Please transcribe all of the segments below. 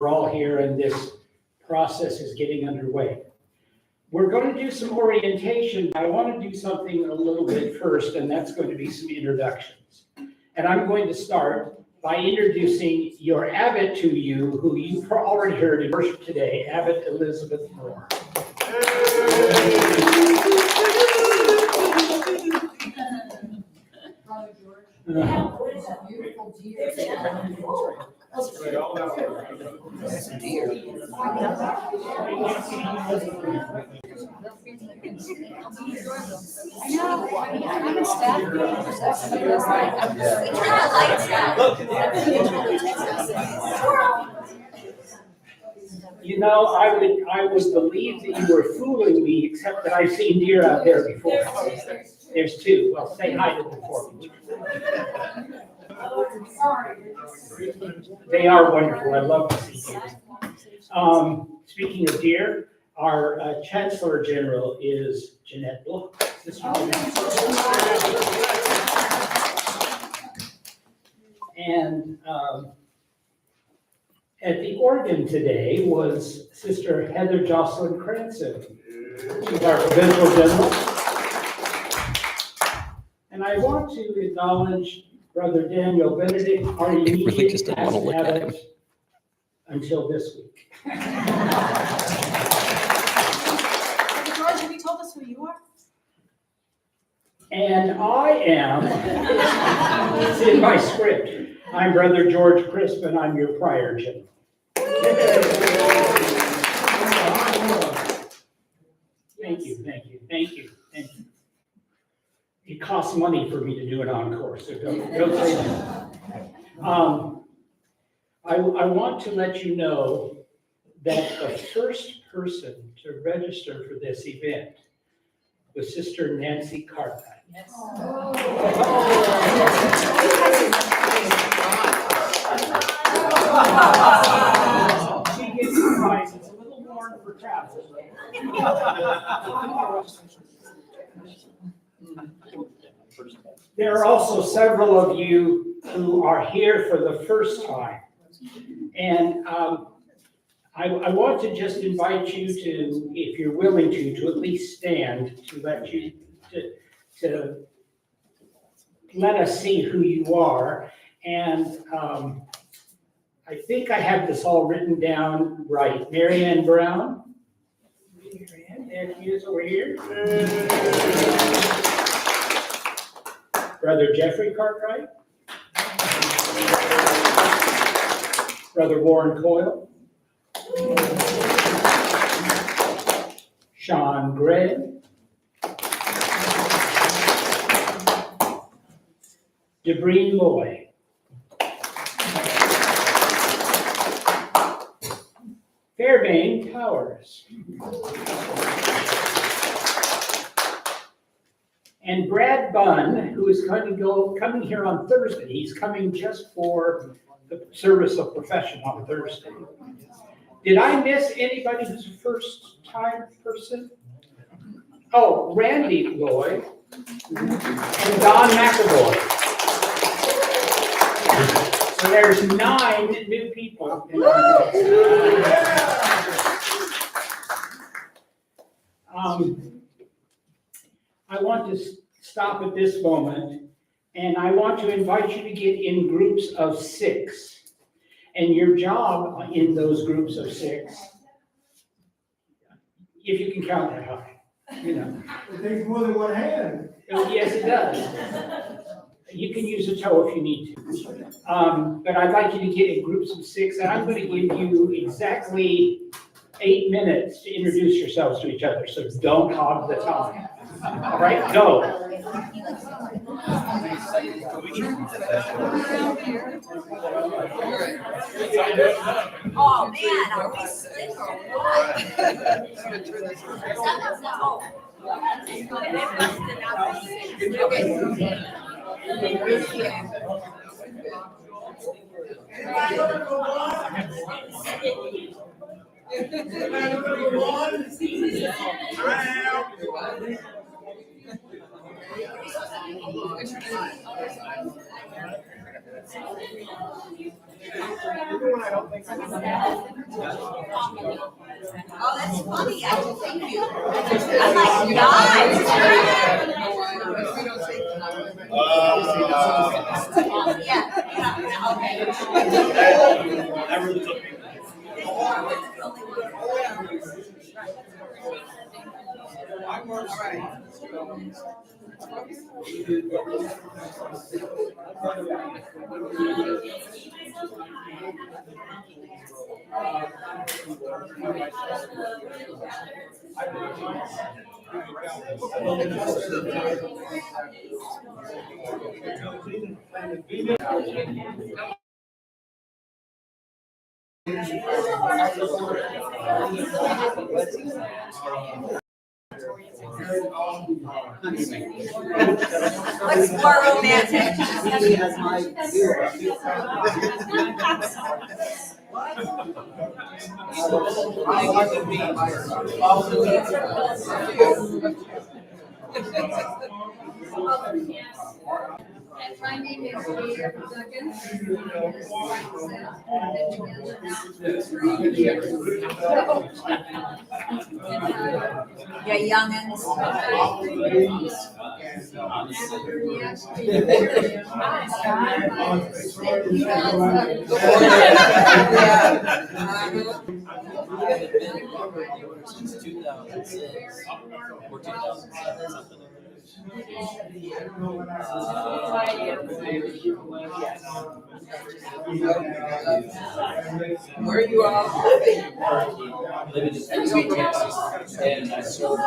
We're all here and this process is getting underway. We're going to do some orientation. I want to do something a little bit first, and that's going to be some introductions. And I'm going to start by introducing your abbot to you, who you've already heard in worship today, Abbot Elizabeth Moore. Beautiful deer. That's a deer. I know. I'm a staff member, so that's somebody that's like, we kind of like that. You know, I would believe that you were fooling me, except that I've seen deer out there before. There's two. Well, say hi to them for me. They are wonderful. I love to see deer. Speaking of deer, our Chancellor General is Jeanette Bloch. And at the organ today was Sister Heather Jocelyn Cranston. She's our Provincial General. And I want to acknowledge Brother Daniel Benedict, our immediate past abbot until this week. George, have you told us who you are? And I am, it's in my script, I'm Brother George Crispin, I'm your prior general. Thank you, thank you, thank you, thank you. It costs money for me to do an encore, so don't say that. I want to let you know that the first person to register for this event was Sister Nancy Cartwright. Yes. She gets the prize. It's a little worn for travel. There are also several of you who are here for the first time. And I want to just invite you to, if you're willing to at least stand to let you, to let us see who you are. And I think I have this all written down right. Marianne Brown. Marianne, there she is over here. Brother Jeffrey Cartwright. Brother Warren Coyle. Sean Gray. Debreen Loy. Fairbairn Towers. And Brad Bunn, who is coming here on Thursday. He's coming just for the service of profession on Thursday. Did I miss anybody who's a first-time person? Oh, Randy Lloyd and Don McAvoy. So there's 9 new people. I want to stop at this moment, and I want to invite you to get in groups of 6. And your job in those groups of 6, if you can count that high, you know. It takes more than one hand. Yes, it does. You can use a toe if you need to. But I'd like you to get in groups of 6, and I'm going to give you exactly 8 minutes to introduce yourselves to each other, so don't hog the time. All right, go. Oh, man, are we slick or I don't think Oh, that's funny, actually, thank you. I'm like, guys. Yeah, What's more romantic? My name is Peter Duggan. Yeah, youngins. Since 2006 or 2007, something like Where are you all living? living in Sweet Texas, and I serve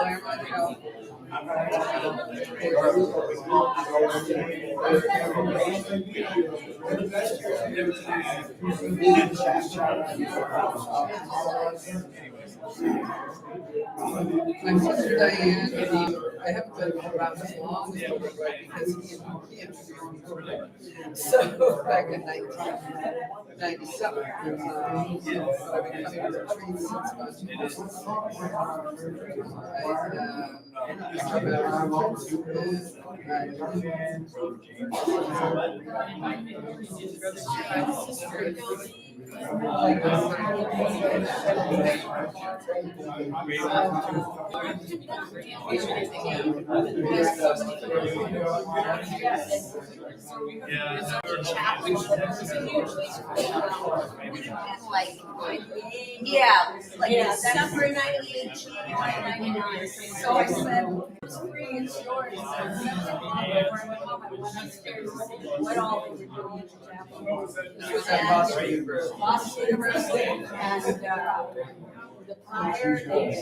My sister Diane, I haven't been around as long as you because he introduced me. So back in 1997, I've been coming to retreat since about Like December 98, January 99. So I said, it's free, it's yours. What all they were doing in Chapel. this was at Boston University. Boston University, and the fire, the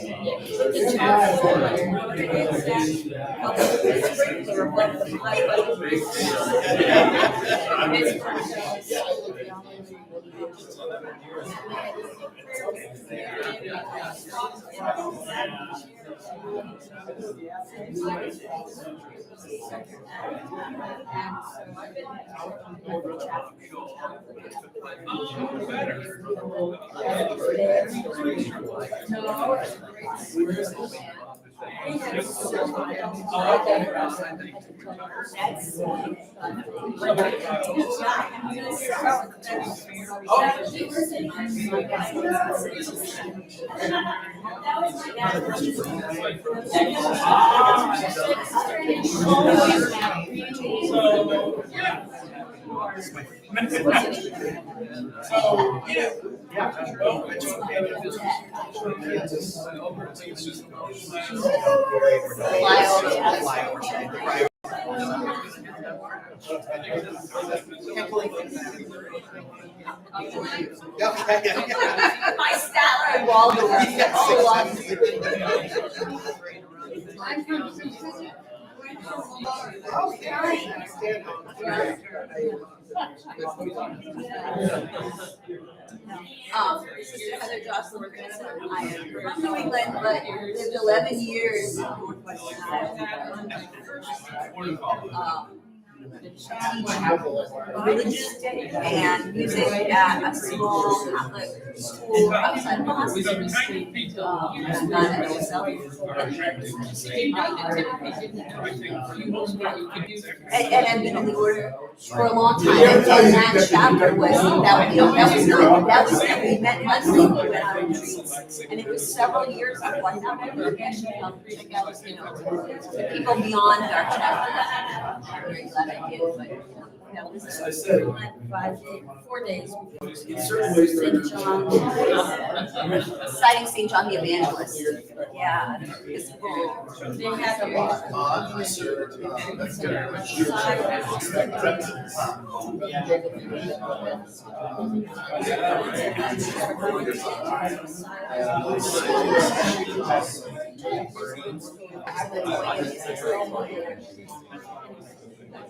sprinkler above the fire. My Statler Waldorf. I'm from Susan. Heather Jocelyn Wilkinson. I'm from New England, but lived 11 years in Northwest Ohio. religious and music at a small Catholic school outside of Boston. Not at myself. And I've been in the order for a long time. And that chapter was, we met monthly, we went on retreats. And it was several years before I thought I would actually help check out, the people beyond our chapter. I'm very glad I did, but that was 4 days. St. John, citing St. John the Evangelist. Yeah, his bull. They had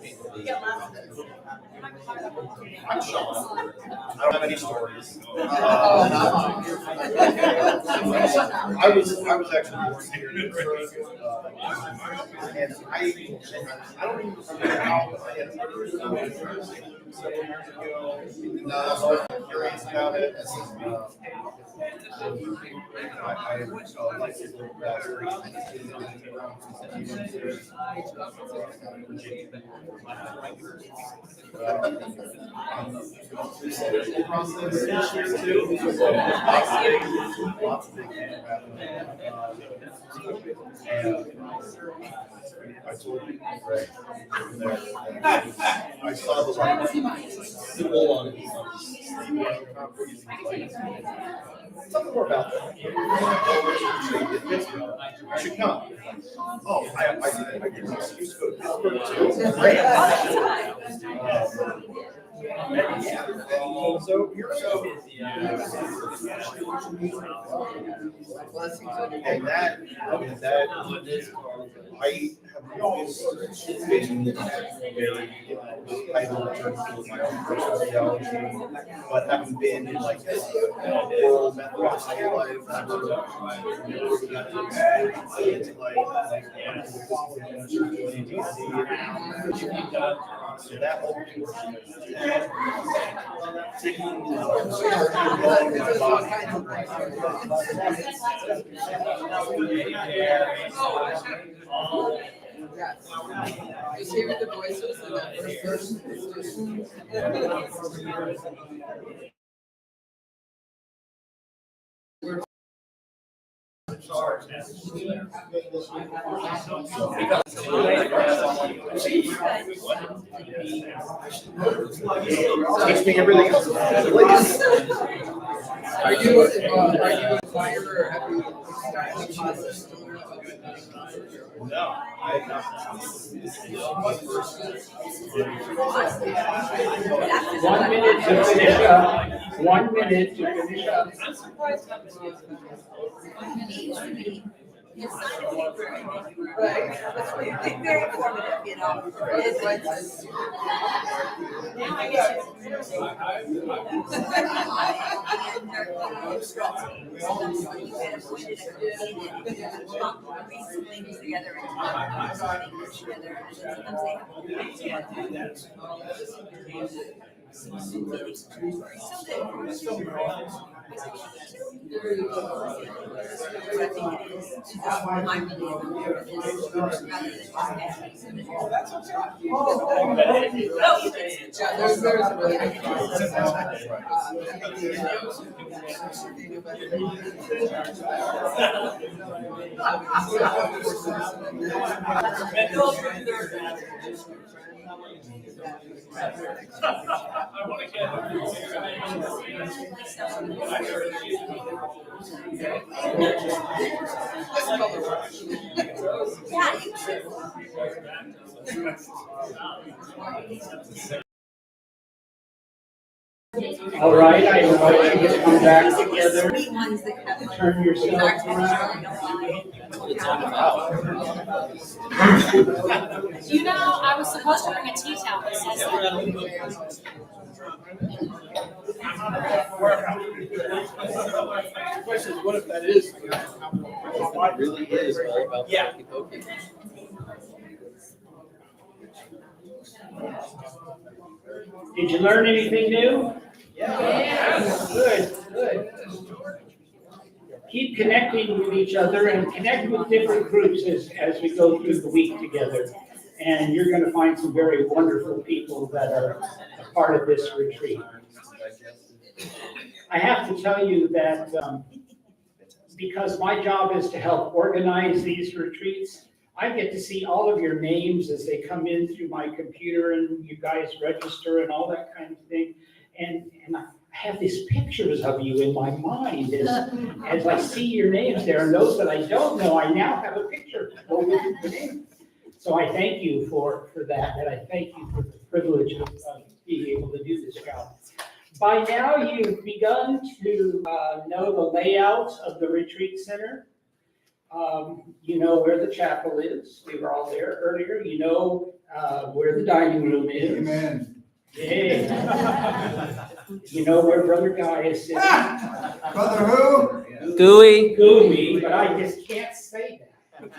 I don't have any stories. I was actually born here in Detroit, and I don't even remember how I had heard several years ago. And I was curious about it. I like to look back. Lots of big things happening. I told you, right, I saw the bull on it. Tell me more about that. You should come. Oh, I get an excuse to go to Pittsburgh too. Great. So you're so busy. And that I have always been very, I don't know my own personal theology, but having been in like world Methodist life, I've never got to experience it so that whole Just hearing the voices and that first person. teach me everything else. Are you a choir or have you started the process? No, I have not. 1 minute to finish up. 1 minute to finish up. Right. Very informative, you know. It's like this. Together All right, I invite you to come back together. Turn yourself around. You know, I was supposed to bring a tea towel that says that. The question is, what if that is? It really is all about the Did you learn anything new? Yeah. Good, good. Keep connecting with each other and connect with different groups as we go through the week together. And you're gonna find some very wonderful people that are a part of this retreat. I have to tell you that, because my job is to help organize these retreats, I get to see all of your names as they come in through my computer and you guys register and all that kind of thing. And I have these pictures of you in my mind as I see your names there, and those that I don't know, I now have a picture with your name. So I thank you for that, and I thank you for the privilege of being able to do this job. By now, you've begun to know the layout of the retreat center. You know where the chapel is. We were all there earlier. You know where the dining room is. Amen. Yeah. You know where Brother Guy is sitting. Brother who? Gooey, but I just can't say that.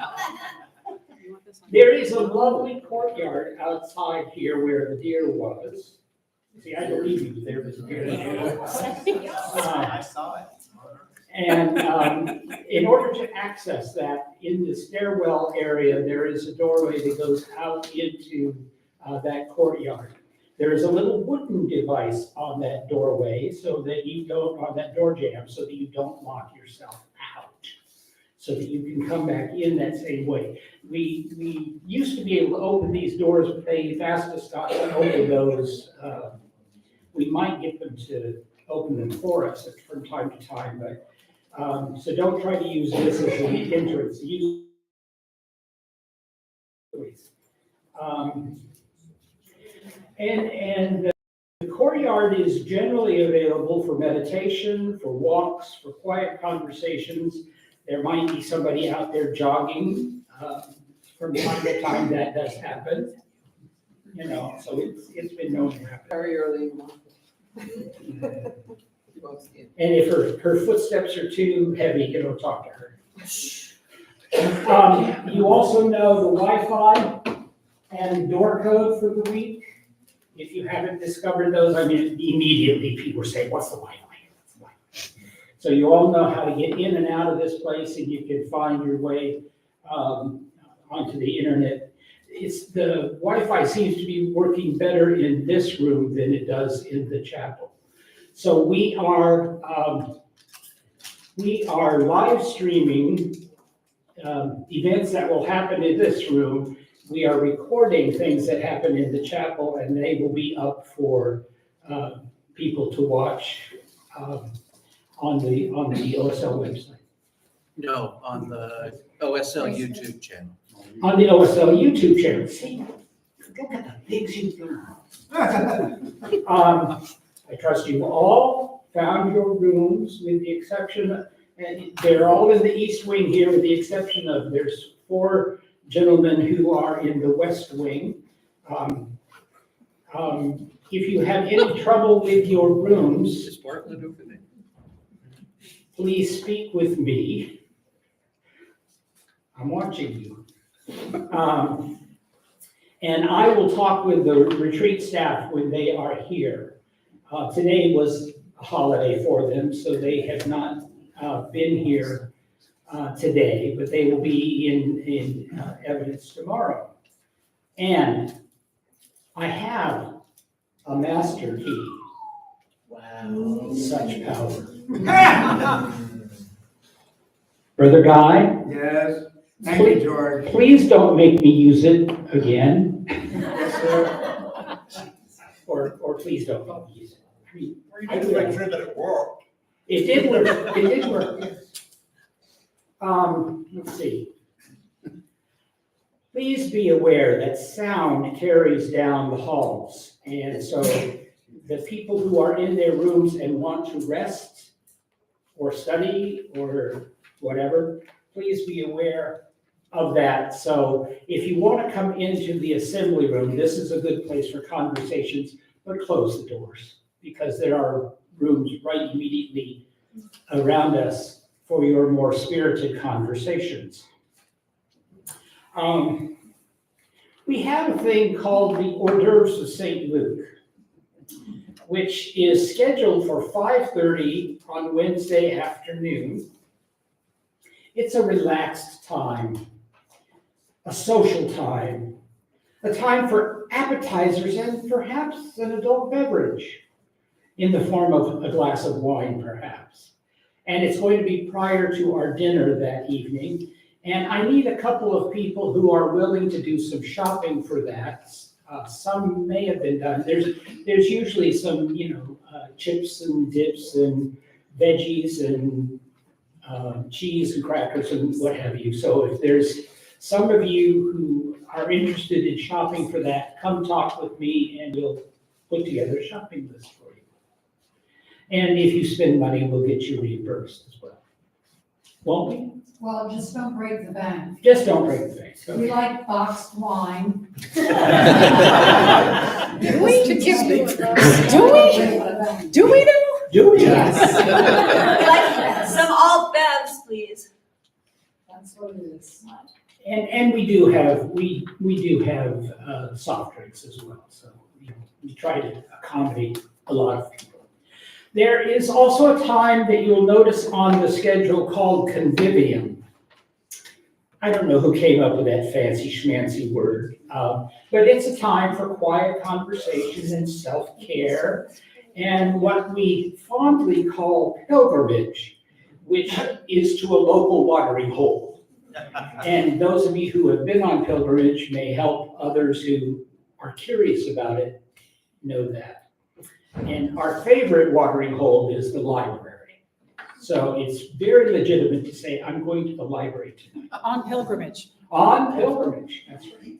There is a lovely courtyard outside here where the deer was. See, I believe you, there was a deer there. I saw it. And in order to access that, in the stairwell area, there is a doorway that goes out into that courtyard. There is a little wooden device on that doorway so that you don't, on that door jamb, so that you don't lock yourself out, so that you can come back in that same way. We used to be able to open these doors, but they asked us not to open those. We might get them to open them for us from time to time, but so don't try to use this as the entrance. Use and the courtyard is generally available for meditation, for walks, for quiet conversations. There might be somebody out there jogging. From time to time, that does happen. You know, so it's been known to happen. Very early. And if her footsteps are too heavy, you don't talk to her. You also know the Wi-Fi and door code for the week. If you haven't discovered those, I mean, immediately people say, what's the Wi-Fi? What's the Wi-Fi? So you all know how to get in and out of this place, and you can find your way onto the internet. The Wi-Fi seems to be working better in this room than it does in the chapel. So we are live streaming events that will happen in this room. We are recording things that happen in the chapel, and they will be up for people to watch on the OSL website. No, on the OSL YouTube channel. On the OSL YouTube channel. See, look at the things you've learned. I trust you all found your rooms with the exception, and they're all in the east wing here with the exception of there's 4 gentlemen who are in the west wing. If you have any trouble with your rooms, Is Bartlett over there? please speak with me. I'm watching you. And I will talk with the retreat staff when they are here. Today was a holiday for them, so they have not been here today, but they will be in evidence tomorrow. And I have a master key. Wow. Such power. Brother Guy? Yes. Thank you, George. Please don't make me use it again. Yes, sir. Or please don't use it. I mean, I just make sure that it worked. it did work, it did work, yes. Let's see. Please be aware that sound carries down the halls. And so the people who are in their rooms and want to rest or study or whatever, please be aware of that. So if you want to come into the assembly room, this is a good place for conversations, but close the doors because there are rooms right immediately around us for your more spirited conversations. We have a thing called the hors d'oeuvres of St. Luke, which is scheduled for 5:30 on Wednesday afternoon. It's a relaxed time, a social time, a time for appetizers and perhaps an adult beverage in the form of a glass of wine, perhaps. And it's going to be prior to our dinner that evening. And I need a couple of people who are willing to do some shopping for that. Some may have been done. There's usually some, chips and dips and veggies and cheese and crackers and what have you. So if there's some of you who are interested in shopping for that, come talk with me and we'll put together a shopping list for you. And if you spend money, we'll get you reimbursed as well. Won't we? Well, just don't break the bank. Just don't break the bank. We like boxed wine. Do we? To kiss me. Do we? Do we? Like some alt bevs, please. That's what it is. And we do have soft drinks as well. So we try to accommodate a lot of people. There is also a time that you'll notice on the schedule called convivium. I don't know who came up with that fancy schmancy word, but it's a time for quiet conversation and self-care and what we fondly call pilgrimage, which is to a local watering hole. And those of you who have been on pilgrimage may help others who are curious about it know that. And our favorite watering hole is the library. So it's very legitimate to say, I'm going to the library tonight. On pilgrimage. On pilgrimage, that's right.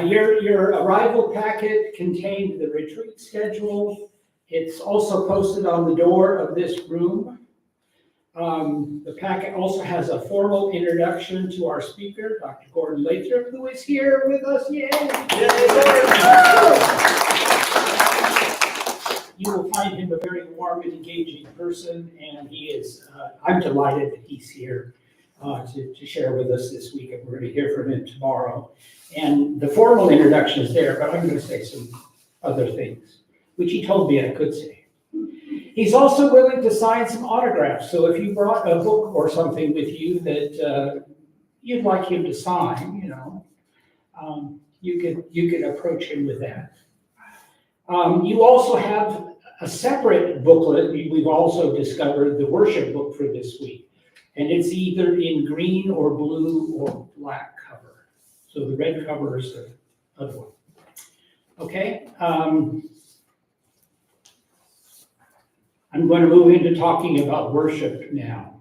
Your arrival packet contained the retreat schedule. It's also posted on the door of this room. The packet also has a formal introduction to our speaker, Dr. Gordon Lathrop, who is here with us. Yay! You will find him a very warm and engaging person, and he is, I'm delighted that he's here to share with us this week, and we're going to hear from him tomorrow. And the formal introduction is there, but I'm going to say some other things, which he told me I could say. He's also willing to sign some autographs, so if you brought a book or something with you that you'd like him to sign, you could approach him with that. You also have a separate booklet. We've also discovered the worship book for this week. And it's either in green or blue or black cover. So the red cover is the other one. Okay. I'm going to move into talking about worship now.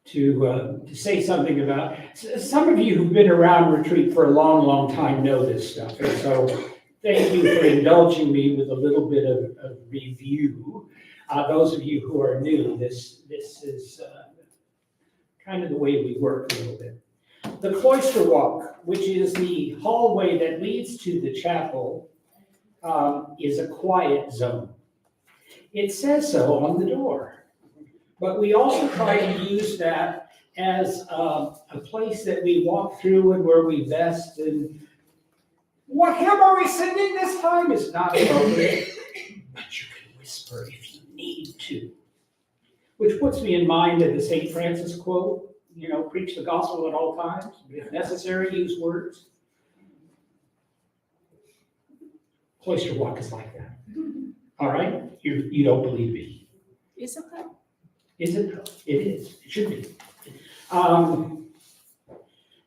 To say something about, some of you who've been around retreat for a long, long time know this stuff. And so thank you for indulging me with a little bit of review. Those of you who are new, this is kind of the way we work a little bit. The cloister walk, which is the hallway that leads to the chapel, is a quiet zone. It says so on the door. But we also try to use that as a place that we walk through and where we vest. And what hymn are we singing this time is not appropriate, but you can whisper if you need to. Which puts me in mind of the St. Francis quote, preach the gospel at all times. If necessary, use words. Cloister walk is like that. All right? You don't believe me. Is it though? Is it? It is. It should be.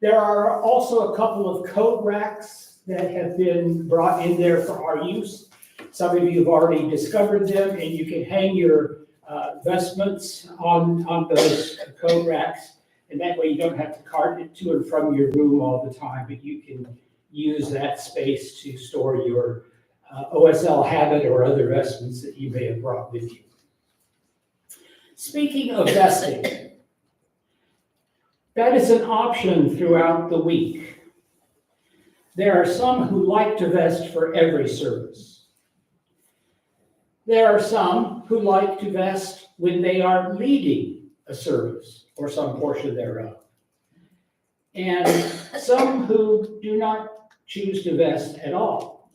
There are also a couple of coat racks that have been brought in there for our use. Some of you have already discovered them, and you can hang your vestments on those coat racks, and that way you don't have to cart it to and from your room all the time, but you can use that space to store your OSL habit or other vestments that you may have brought with you. Speaking of vesting, that is an option throughout the week. There are some who like to vest for every service. There are some who like to vest when they are leading a service or some portion thereof. and some who do not choose to vest at all.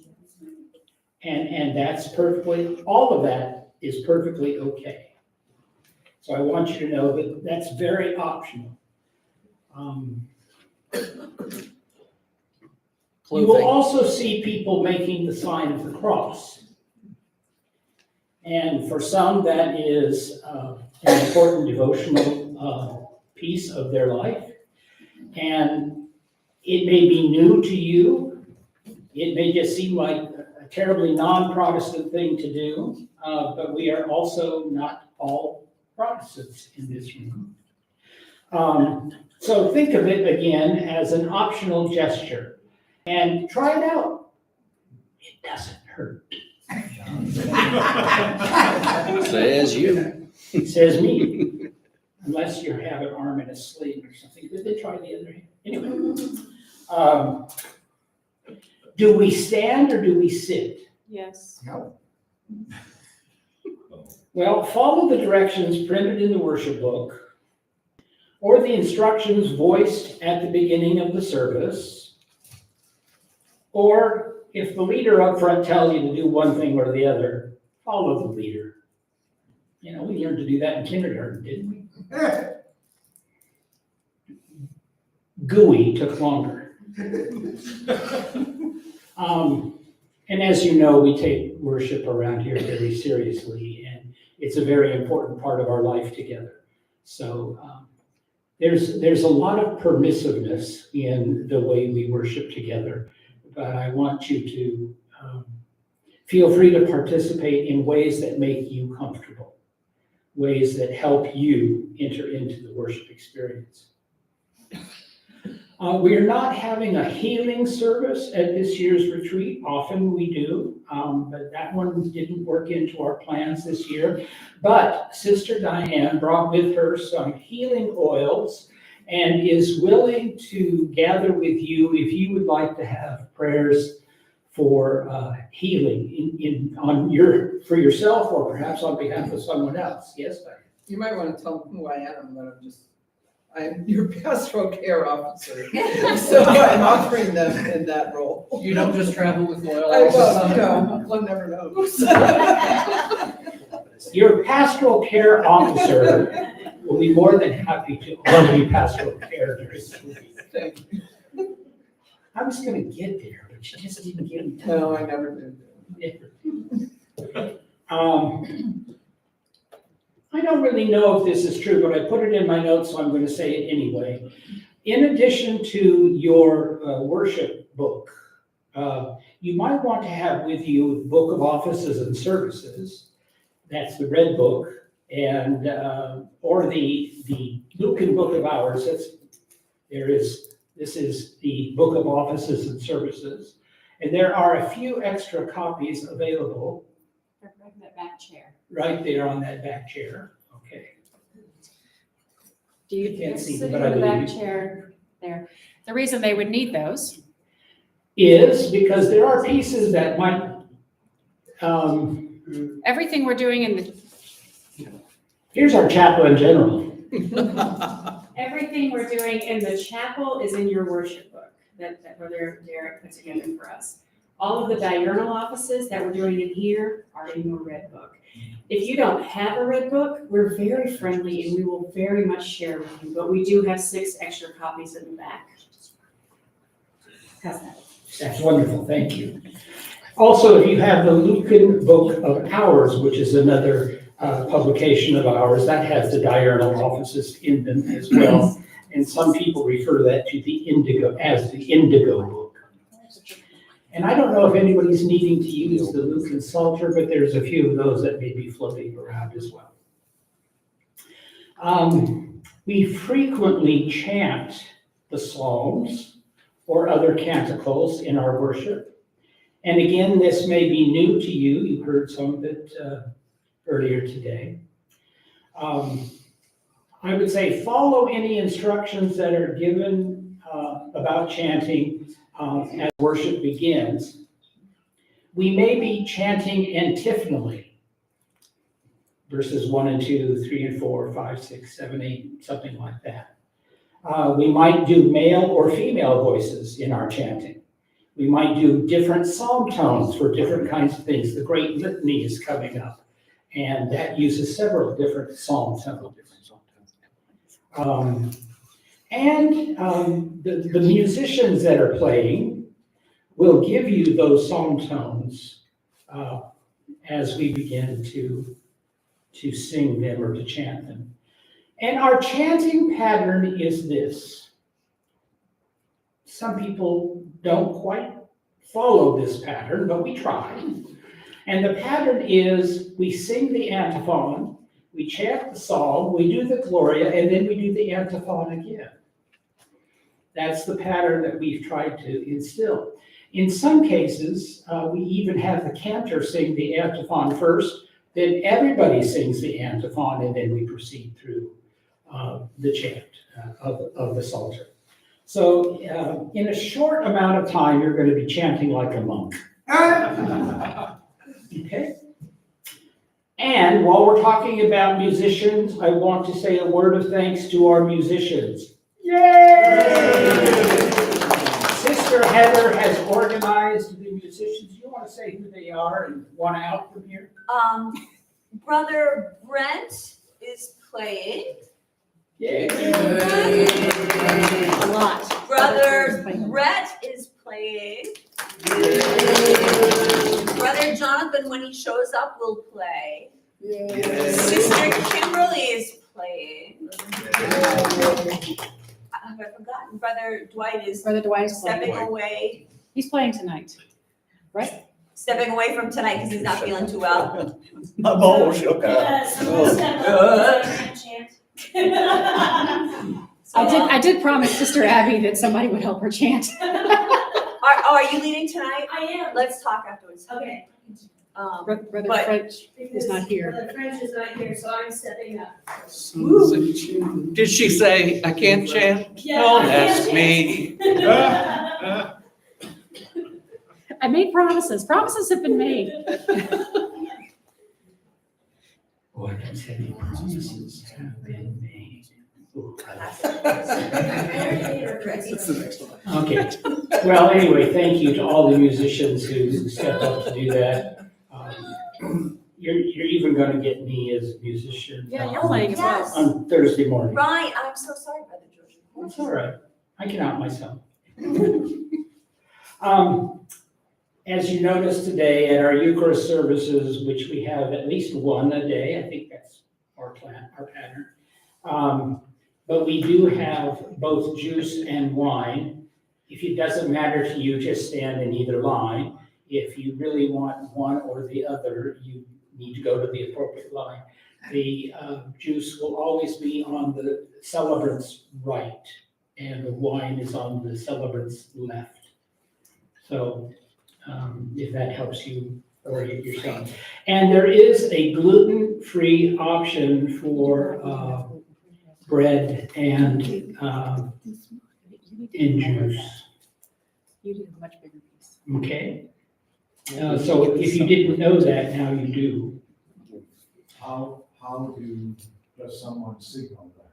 And that's perfectly, all of that is perfectly okay. So I want you to know that that's very optional. You will also see people making the sign of the cross. And for some, that is an important devotional piece of their life. And it may be new to you. It may just seem like a terribly non-Protestant thing to do, but we are also not all Protestants in this room. So think of it again as an optional gesture and try it out. It doesn't hurt. Says you. Says me. Unless you have an arm in a sling or something. Did they try the other hand? Anyway. Do we stand or do we sit? Yes. Well, follow the directions printed in the worship book or the instructions voiced at the beginning of the service. Or if the leader up front tells you to do one thing or the other, follow the leader. You know, we learned to do that in kindergarten, didn't we? GUI took longer. And as you know, we take worship around here very seriously, and it's a very important part of our life together. So there's a lot of permissiveness in the way we worship together, but I want you to feel free to participate in ways that make you comfortable, ways that help you enter into the worship experience. We are not having a healing service at this year's retreat. Often we do, but that one didn't work into our plans this year. But Sister Diane brought with her some healing oils and is willing to gather with you if you would like to have prayers for healing for yourself or perhaps on behalf of someone else. Yes, Diane? You might want to tell them who I am, but I'm your pastoral care officer. So I'm offering them in that role. You don't just travel with oil. I will, one never knows. Your pastoral care officer will be more than happy to offer you pastoral care during the week. Thank you. I was gonna get there, but she just didn't get me. No, I never did. I don't really know if this is true, but I put it in my notes, so I'm going to say it anyway. In addition to your worship book, you might want to have with you the Book of Offices and Services. That's the red book, and or the Lucan Book of Hours. This is the Book of Offices and Services, and there are a few extra copies available. They're right in that back chair. Right there on that back chair, okay. Do you Can't see them, sit but in I the back believe you. chair there? The reason they would need those. Is because there are pieces that might, Everything we're doing in the, here's our chaplain general. everything we're doing in the chapel is in your worship book that Brother Derek put together for us. All of the diurnal offices that we're doing in here are in your red book. If you don't have a red book, we're very friendly and we will very much share with you, but we do have 6 extra copies in the back. How's that? That's wonderful, thank you. Also, if you have the Lucan Book of Hours, which is another publication of ours, that has the diurnal offices in them as well. And some people refer that to the Indigo as the Indigo book. And I don't know if anybody's needing to use the Lucan Psalter, but there's a few of those that may be floating around as well. We frequently chant the Psalms or other canticles in our worship. And again, this may be new to you. You heard some of it earlier today. I would say follow any instructions that are given about chanting as worship begins. We may be chanting antiphonally, verses 1 and 2, 3 and 4, 5, 6, 7, 8, something like that. We might do male or female voices in our chanting. We might do different psalm tones for different kinds of things. The Great Litany is coming up, and that uses several different psalm tones. The musicians that are playing will give you those psalm tones as we begin to sing them or to chant them. And our chanting pattern is this. Some people don't quite follow this pattern, but we try. And the pattern is we sing the antiphon, we chant the psalm, we do the Gloria, and then we do the antiphon again. That's the pattern that we've tried to instill. In some cases, we even have the cantor sing the antiphon first, then everybody sings the antiphon, and then we proceed through the chant of the Psalter. So in a short amount of time, you're going to be chanting like a monk. Okay? And while we're talking about musicians, I want to say a word of thanks to our musicians. Yay! Sister Heather has organized the musicians. You want to say who they are and one out from here? Brother Brent is playing. Yay! A lot. Brother Brett is playing. Brother Jonathan, when he shows up, will play. Sister Kimberly is playing. Have I forgotten? Brother Dwight is Brother Dwight is stepping playing. away. He's playing tonight, right? Stepping away from tonight because he's not feeling too well. I'm all shook up. I did promise Sister Abby that somebody would help her chant. Are you leading tonight? I am. Let's talk afterwards. Okay. Brother But- French Because is not here. Brother French is not here, so I'm stepping up. Did she say, I can't chant? Yeah, Don't I can't ask me. I made promises. Promises have been made. Oh, I don't say any promises have been made. Ooh, That's the next one. Okay, well, anyway, thank you to all the musicians who stepped up to do that. You're even gonna get me as a musician. Yeah, you're playing as well. Yes. On Thursday morning. Right, I'm so sorry, Brother George. It's all right, I can out myself. As you noticed today at our Eucharist services, which we have at least one a day, I think that's our plan, our pattern. But we do have both juice and wine. If it doesn't matter to you, just stand in either line. If you really want one or the other, you need to go to the appropriate line. The juice will always be on the celebrant's right, and the wine is on the celebrant's left. So if that helps you orient yourself. And there is a gluten-free option for bread and juice. You did a much bigger piece. Okay? So if you didn't know that, now you do. How does someone signal that?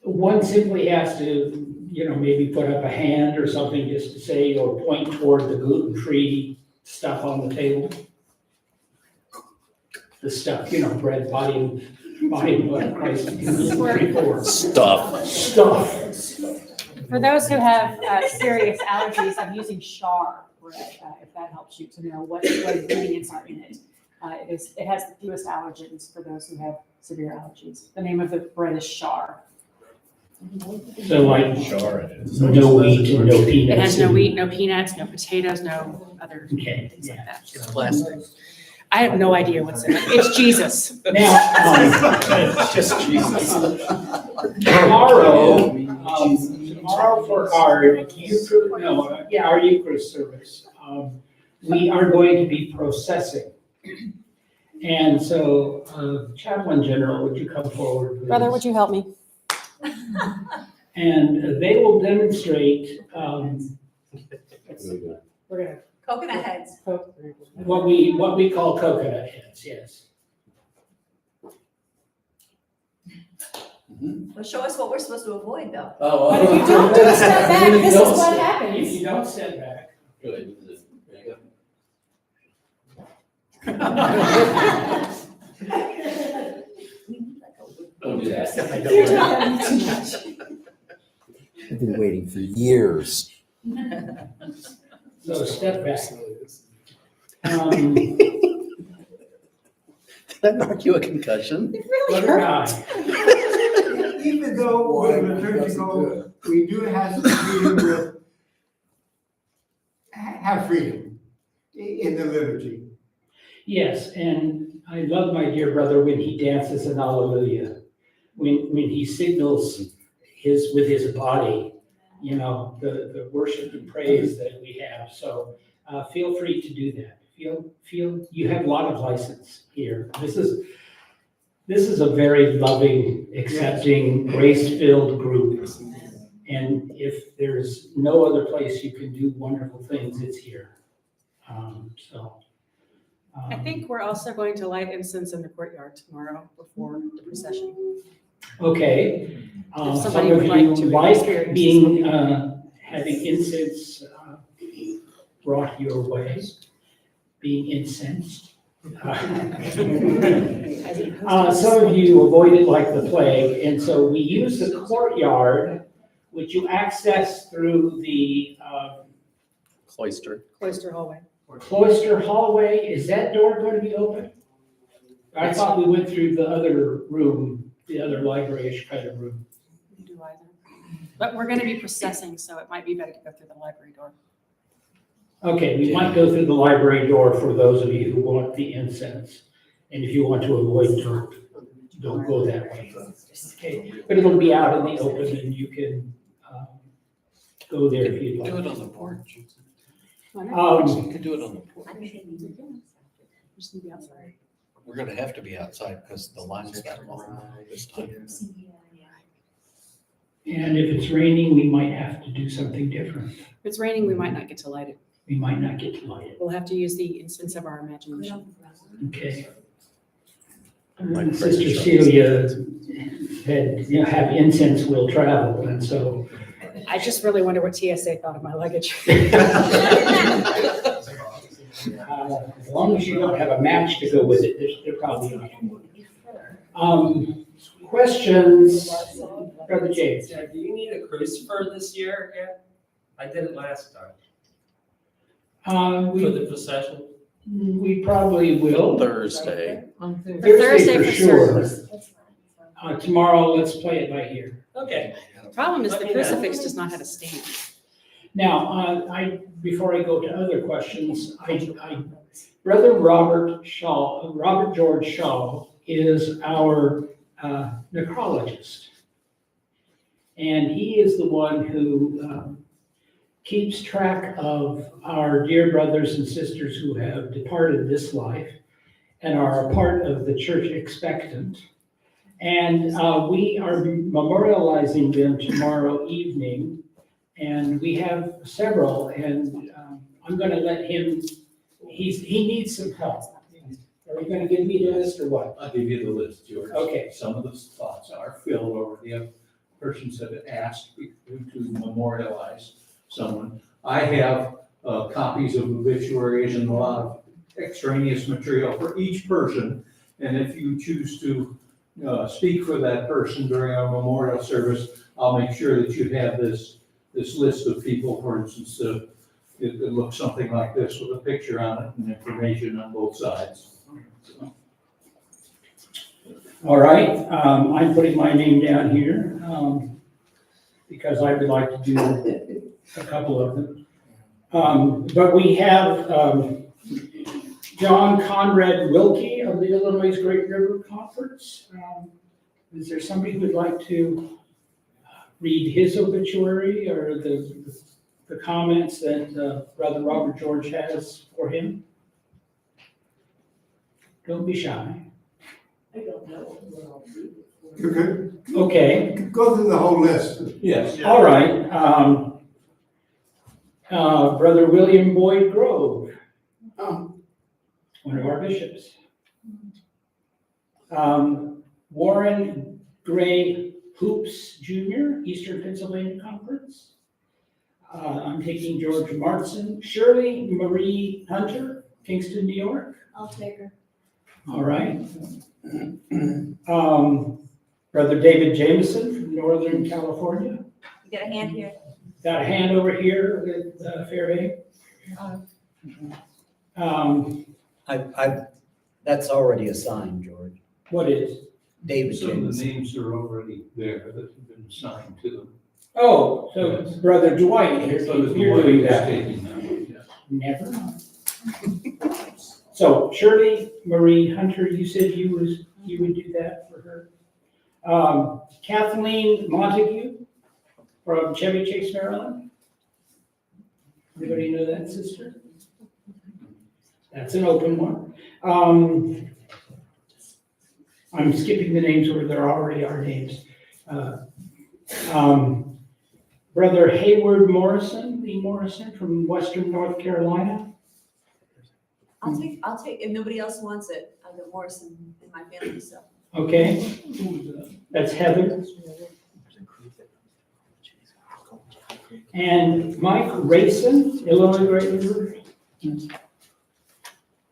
One simply has to, maybe put up a hand or something just to say, or point toward the gluten-free stuff on the table. The stuff, bread, body and blood of Christ. Gluten-free for Stuff. stuff. For those who have serious allergies, I'm using Char bread, if that helps you to know what ingredients are in it. It has the fewest allergens for those who have severe allergies. The name of the bread is Char. So like, Sure it is. no wheat and no peanuts. It has no wheat, no peanuts, no potatoes, no other Okay, things like that. It's plastic. I have no idea what's in it. It's Jesus. Now, It's just Jesus. tomorrow for our Eucharist service, we are going to be processing. And so, Chaplain General, would you come forward, please? Brother, would you help me? And they will demonstrate We're gonna Coconut heads. poke. what we call coconut heads, yes. Well, show us what we're supposed to avoid, though. Oh. But if you don't do the step back, this is what If happens. you don't step back. Good. There you go. Don't do that. You're talking too much. I've been waiting for years. So step back. Um, Did I knock you a concussion? Brother Guy, Even though we're liturgical, we do have some freedom with, have freedom in the liturgy. yes, and I love my dear brother when he dances an Alleluia. When he signals with his body, you know, the worship and praise that we have. So feel free to do that. Feel you have a lot of license here. This is a very loving, accepting, grace-filled group. And if there's no other place you can do wonderful things, it's here. I think we're also going to light incense in the courtyard tomorrow before the procession. Okay. If Some somebody of would like you to like experience being, having incense brought your way, being incensed. Some of you avoid it like the plague, and so we use the courtyard, which you access through the Cloister. Cloister hallway. cloister hallway. Is that door going to be open? I thought we went through the other room, the other library-ish kind of room. We do either. But we're going to be processing, so it might be better to go through the library door. Okay, we might go through the library door for those of you who want the incense. And if you want to avoid, don't go that way. Okay, but it'll be out in the open and you can go there if you'd Do like. it on the porch. Um, You could do it on the porch. Just need to be outside. We're gonna have to be outside because the line's that long this time. And if it's raining, we might have to do something different. If it's raining, we might not get to light it. We might not get to light it. We'll have to use the instance of our imagination. Okay. Like Sister Freddy Celia said, you know, have incense will travel, and so. I just really wonder what TSA thought of my luggage. As long as you don't have a match to go with it, they're probably not. Questions, Brother James? Yeah, do you need a crucifer this year again? I did it last time for We the procession. probably will. Thursday. Thursday for for sure. service. Tomorrow, let's play it by ear. Okay. The problem is the Let me know. crucifix does not have a stand. Now, before I go to other questions, Brother Robert George Shaw is our necrologist. And he is the one who keeps track of our dear brothers and sisters who have departed this life and are a part of the church expectant. And we are memorializing them tomorrow evening. And we have several, and I'm gonna let him, he needs some help. Are you gonna give me the list or what? I'll give you the list, George. Okay. Some of the spots are filled already. Have persons have asked to memorialize someone. I have copies of obituaries and a lot of extraneous material for each person. And if you choose to speak for that person during our memorial service, I'll make sure that you have this list of people. For instance, it looks something like this with a picture on it and information on both sides. All right, I'm putting my name down here, because I would like to do a couple of them. But we have, John Conrad Wilkie of the Illinois Great River Conference. Is there somebody who would like to read his obituary or the comments that Brother Robert George has for him? Don't be shy. I don't know. You could Okay, go through the whole list. Yes. all right. Brother William Boyd Grove, one of our bishops. Warren Gray Hoops Jr., Eastern Pennsylvania Conference. I'm taking George Martson. Shirley Marie Hunter, Kingston, New York. I'll take her. All right. Brother David Jameson from Northern California. You got a hand here? Got a hand over here with Fairhaven. That's already assigned, George. What is? David Some of the Jameson. names are already there that have been assigned to them. Oh, so Brother Dwight, So the you're one doing who's that. taking them, yes. Never mind. So Shirley Marie Hunter, you said you would do that for her. Kathleen Montague from Chevy Chase, Maryland. Anybody know that sister? That's an open one. I'm skipping the names where there already are names. Brother Hayward Morrison, Lee Morrison from Western North Carolina. I'll take, if nobody else wants it, I've got Morrison in my family, so. Okay, that's Heather. And Mike Rayson, Illinois Great River.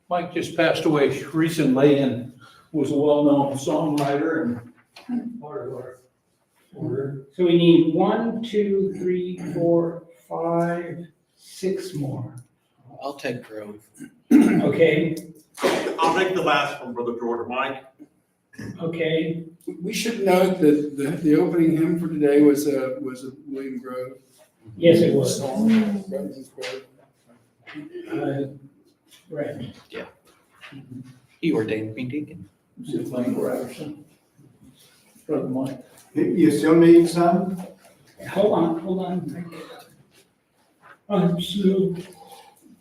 Mike just passed away recently and was a well-known songwriter and part of our order. So we need 1, 2, 3, 4, 5, 6 more. I'll take Grove. Okay, I'll take the last one, Brother George. Mike? okay, We should note that the opening hymn for today was a William Grove yes, it was. song. Brother's Grove. Right. He ordained me deacon. Is it Mike Ryerson? Brother Mike. You still need some? Hold on. I'm slow.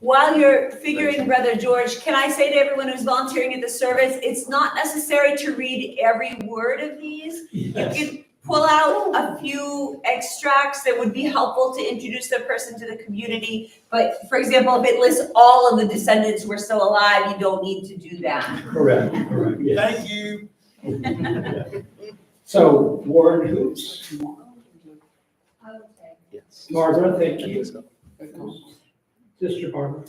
While you're figuring, Brother George, can I say to everyone who's volunteering at the service, it's not necessary to read every word of these. Yes. You can pull out a few extracts that would be helpful to introduce the person to the community. But for example, if it lists all of the descendants who are still alive, you don't need to do that. Correct, yes. Thank you. So Warren Hoops, Yes. Barbara, thank you. Sister Barbara.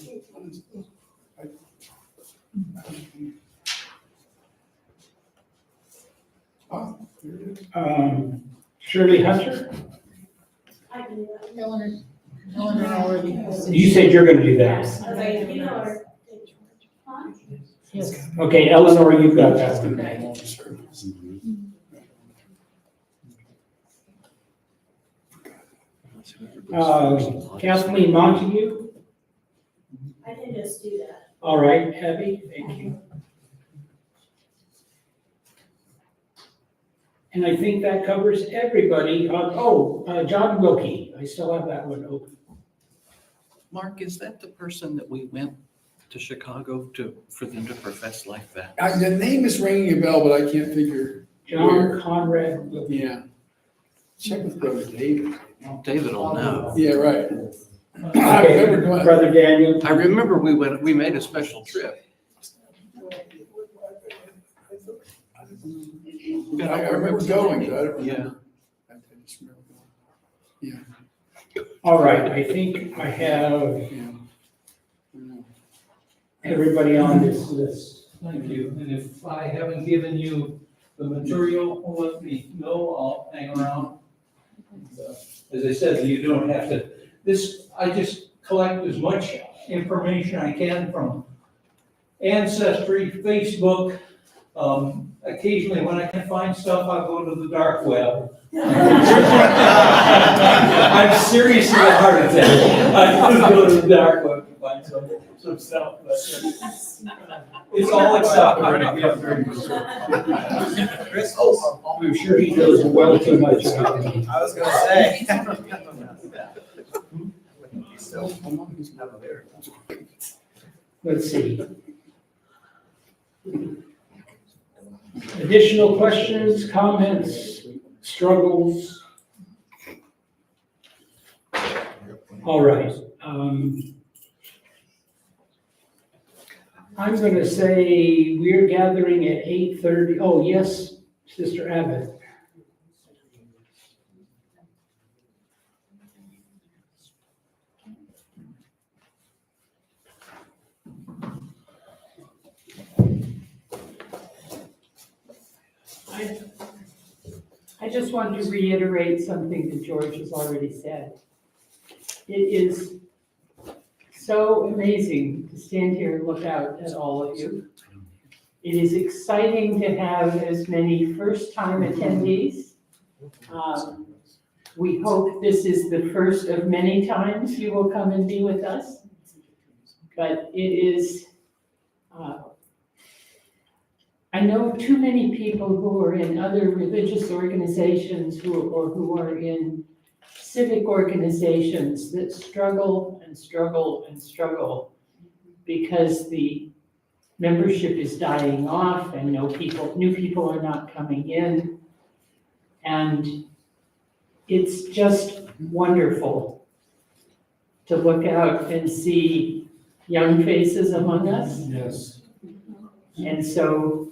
Shirley Hunter, Eleanor already. you said you're gonna do that. Okay, Eleanor, you've got that one. Kathleen Montague, I can just do that. all right, Abby, thank you. And I think that covers everybody. John Wilkie, I still have that one open. Mark, is that the person that we went to Chicago for them to profess life back? The name is ringing a bell, but I can't figure. John Conrad Wilkie. Yeah. Check with Brother David. David will know. Yeah, right. I Okay, remember going. Brother Daniel. I remember we made a special trip. I remember going, but I don't Yeah. remember. I just remember going. All right, I think I have Yeah. everybody on this list. Thank you. And if I haven't given you the material, let me know. I'll hang around. As I said, you don't have to, I just collect as much information I can from Ancestry, Facebook. Occasionally, when I can find stuff, I'll go to the dark web. I'm seriously a heart attack. I just go to the dark web to find some stuff, but it's all acceptable. Chris? I'm sure he knows well too much about me. I was gonna say. Let's see. Additional questions, comments, struggles? All right. I'm going to say we're gathering at 8:30. Oh, yes, Sister Abbott. I just want to reiterate something that George has already said. It is so amazing to stand here and look out at all of you. It is exciting to have as many first-time attendees. We hope this is the first of many times you will come and be with us. But it is, I know too many people who are in other religious organizations or who are in civic organizations that struggle and struggle and struggle because the membership is dying off and new people are not coming in. And it's just wonderful to look out and see young faces among us. Yes. And so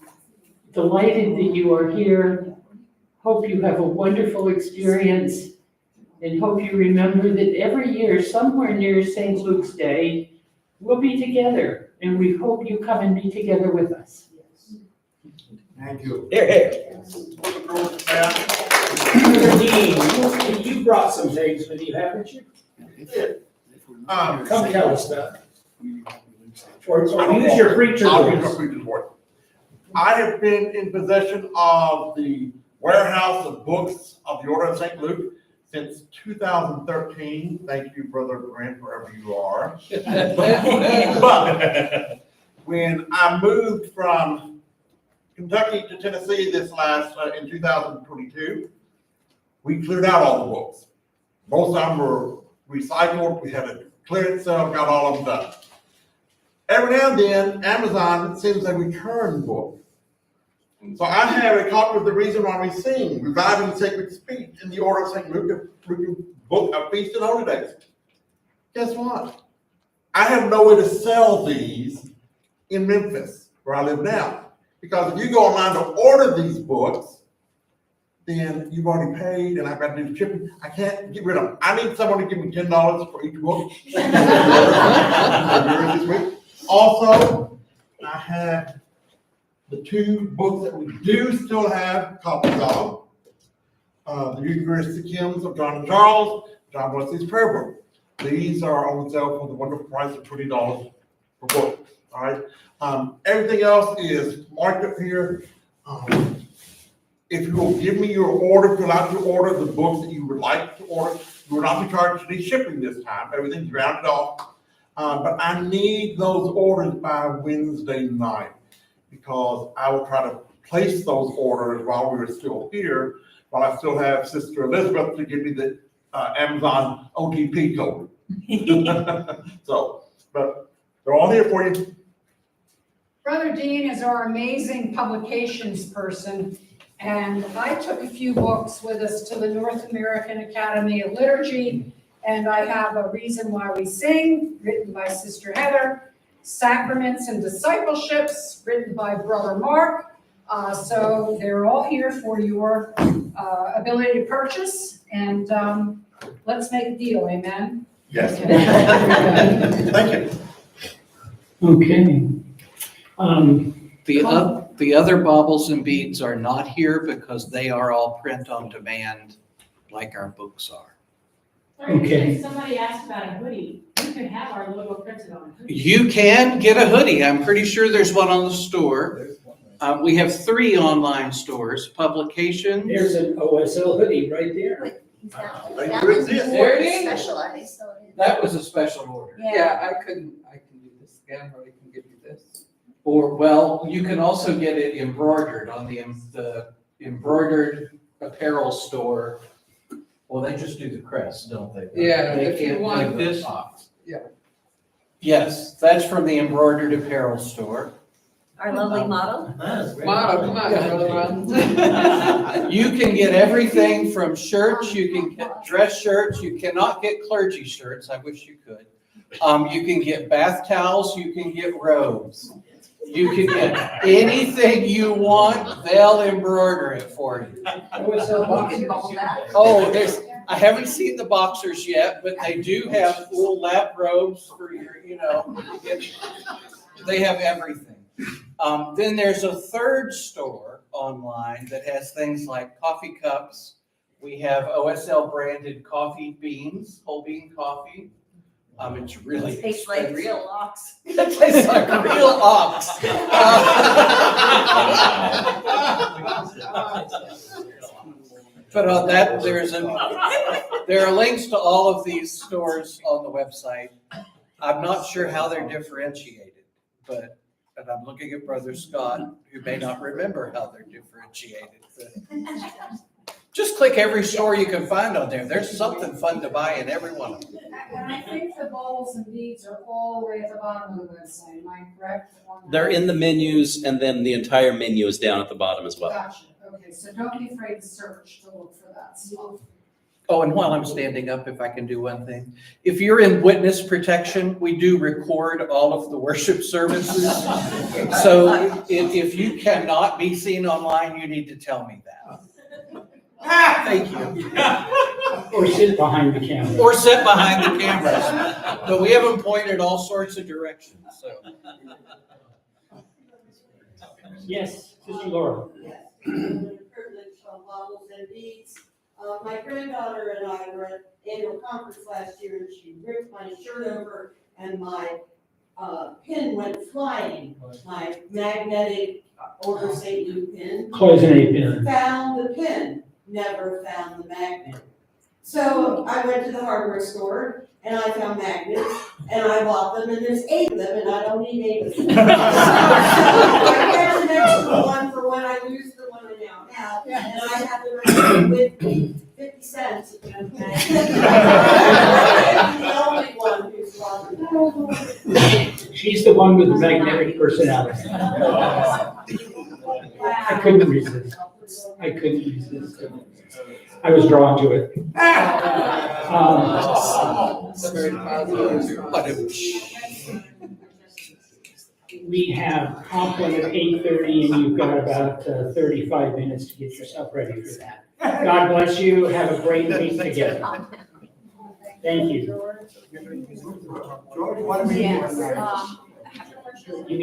delighted that you are here. Hope you have a wonderful experience and hope you remember that every year, somewhere near St. Luke's Day, we'll be together and we hope you come and be together with us. Thank you. Here, here. Dean, you brought some things with you, haven't you? Come tell us that. Or use your preacher voice. I have been in possession of the warehouse of books of the Order of St. Luke since 2013. Thank you, Brother Grant, wherever you are. But when I moved from Kentucky to Tennessee in 2022, we cleared out all the books. Most of them were recycled. We had a clearance sale, got all of them done. Every now and then, Amazon sends a return book. So I have a copy of The Reason Why We Sing, Reviving Sacred Speech in the Order of St. Luke, book of Feast and Holy Days. Guess what? I have no way to sell these in Memphis, where I live now. Because if you go online to order these books, then you've already paid and I've got to do the shipping. I can't get rid of them. I need someone to give me $10 for each book. Also, I have the two books that we do still have copies of. The Eucharistic Hymns of John and Charles, John Wesley's Prayer Book. These are on sale for the wonderful price of $20 per book. All right. Everything else is marked up here. If you will give me your order, fill out your order, the books that you would like to order, you will not be charged any shipping this time. Everything's rounded off. But I need those orders by Wednesday night because I will try to place those orders while we are still here, while I still have Sister Elizabeth to give me the Amazon OTP code. So, but they're all here for you. Brother Dean is our amazing publications person, and I took a few books with us to the North American Academy of Liturgy, and I have A Reason Why We Sing, written by Sister Heather, Sacraments and Discipleships, written by Brother Mark. So they're all here for your ability to purchase, and let's make a deal, amen? Yes. Thank you. Okay. The other baubles and beads are not here because they are all print on demand like our books are. Okay. Somebody asked about a hoodie. You can have our logo printed on a hoodie. You can get a hoodie. I'm pretty sure there's one on the store. We have 3 online stores, Publications. There's an OSL hoodie right there. That was There it is. specialized, so it is. That was a special order. Yeah, I can do this again, or I can give you this. Or, well, you can also get it embroidered on the embroidered apparel store. Well, they just do the crest, don't they? Yeah, They if you can't want do the this, box. yeah. Yes, that's from the embroidered apparel store. Our lovely model. Model, come on, Brother Ron. You can get everything from shirts, you can get dress shirts, you cannot get clergy shirts, I wish you could. You can get bath towels, you can get robes. You can get anything you want, they'll embroider it for you. OSL boxes. Oh, I haven't seen the boxers yet, but they do have full lap robes for your, they have everything. Then there's a third store online that has things like coffee cups. We have OSL branded coffee beans, whole bean coffee. It's really Tastes like expensive. real ox. It tastes like real ox. But on that, there are links to all of these stores on the website. I'm not sure how they're differentiated, but, and I'm looking at Brother Scott, who may not remember how they're differentiated. But just click every store you can find on there. There's something fun to buy in every one of them. And I think the bowls and beads are all the way at the bottom of the website, am I correct? on that? They're in the menus, and then the entire menu is down at the bottom as well. Gotcha, okay, so don't be afraid to search to look for that stuff. Oh, and while I'm standing up, if I can do one thing. If you're in witness protection, we do record all of the worship services. So if you cannot be seen online, you need to tell me that. Thank you. Or sit behind the camera. Or sit behind the cameras. But we have them pointed all sorts of directions, so. Yes, Sister Laura. Yes, privilege of baubles and beads. My granddaughter and I were at annual conference last year, and she ripped my shirt over, and my pin went flying. My magnetic Order St. Luke pin. Cloisonne pin. Found the pin, never found the magnet. So I went to the hardware store, and I found magnets, and I bought them, and there's 8 of them, and I don't need 8 of them. So I kept an extra one for when I lose the one I now have, and I have the rest with me, 50 cents. Okay? I'm the only one who's bought them. She's the one with the magnetic personality. I couldn't resist. I was drawn to it. Very positive. We have Compline at 8:30, and you've got about 35 minutes to get yourself ready for that. God bless you. Have a great week together. Thank you. George, what do we do? Yes, You need